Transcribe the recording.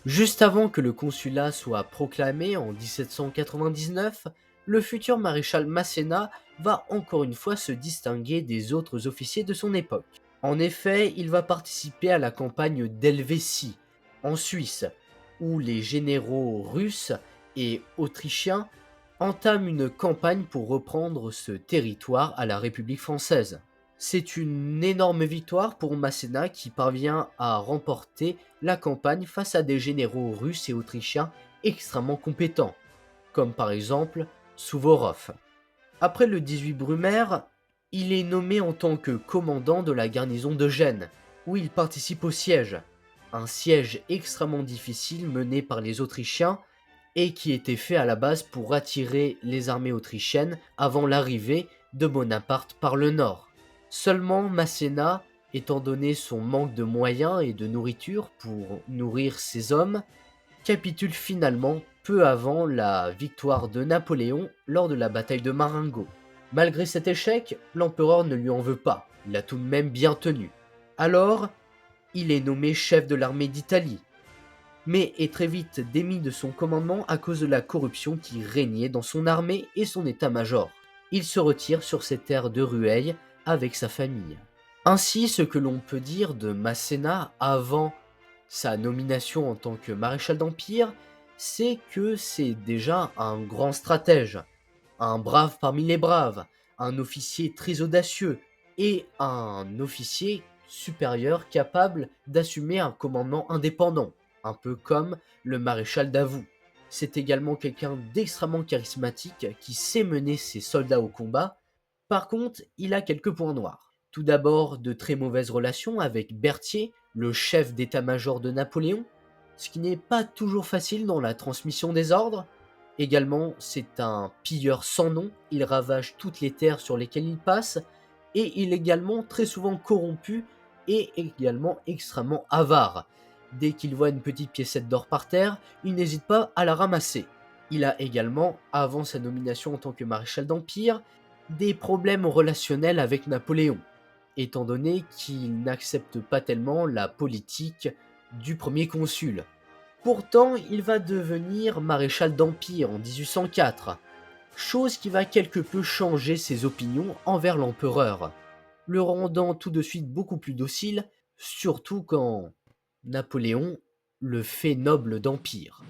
Juste avant que le consulat soit proclamé en 1799, le futur maréchal Masséna va encore une fois se distinguer des autres officiers de son époque. En effet, il va participer à la campagne d'Helvétie, en Suisse, où les généraux russes et autrichiens entament une campagne pour reprendre ce territoire à la République française. C'est une énorme victoire pour Masséna qui parvient à remporter la campagne face à des généraux russes et autrichiens extrêmement compétents, comme par exemple Souvorov. Après le 18 Brumaire, il est nommé en tant que commandant de la garnison de Gênes, où il participe au siège. Un siège extrêmement difficile mené par les Autrichiens et qui était fait à la base pour attirer les armées autrichiennes avant l'arrivée de Bonaparte par le nord. Seulement Masséna, étant donné son manque de moyens et de nourriture pour nourrir ses hommes, capitule finalement peu avant la victoire de Napoléon lors de la bataille de Marengo. Malgré cet échec, l'empereur ne lui en veut pas, il l'a tout de même bien tenu. Alors, il est nommé chef de l'armée d'Italie, mais est très vite démis de son commandement à cause de la corruption qui régnait dans son armée et son état-major. Il se retire sur ses terres de Rueil avec sa famille. Ainsi, ce que l'on peut dire de Masséna avant sa nomination en tant que maréchal d'Empire, c'est que c'est déjà un grand stratège, un brave parmi les braves, un officier très audacieux et un officier supérieur capable d'assumer un commandement indépendant, un peu comme le maréchal Davout. C'est également quelqu'un d'extrêmement charismatique qui sait mener ses soldats au combat. Par contre, il a quelques points noirs. Tout d'abord, de très mauvaises relations avec Berthier, le chef d'état-major de Napoléon, ce qui n'est pas toujours facile dans la transmission des ordres. Également, c'est un pilleur sans nom, il ravage toutes les terres sur lesquelles il passe, et il est également très souvent corrompu et également extrêmement avare. Dès qu'il voit une petite piécette d'or par terre, il n'hésite pas à la ramasser. Il a également, avant sa nomination en tant que maréchal d'Empire, des problèmes relationnels avec Napoléon, étant donné qu'il n'accepte pas tellement la politique du premier consul. Pourtant, il va devenir maréchal d'Empire en 1804, chose qui va quelque peu changer ses opinions envers l'empereur, le rendant tout de suite beaucoup plus docile, surtout quand Napoléon le fait noble d'Empire.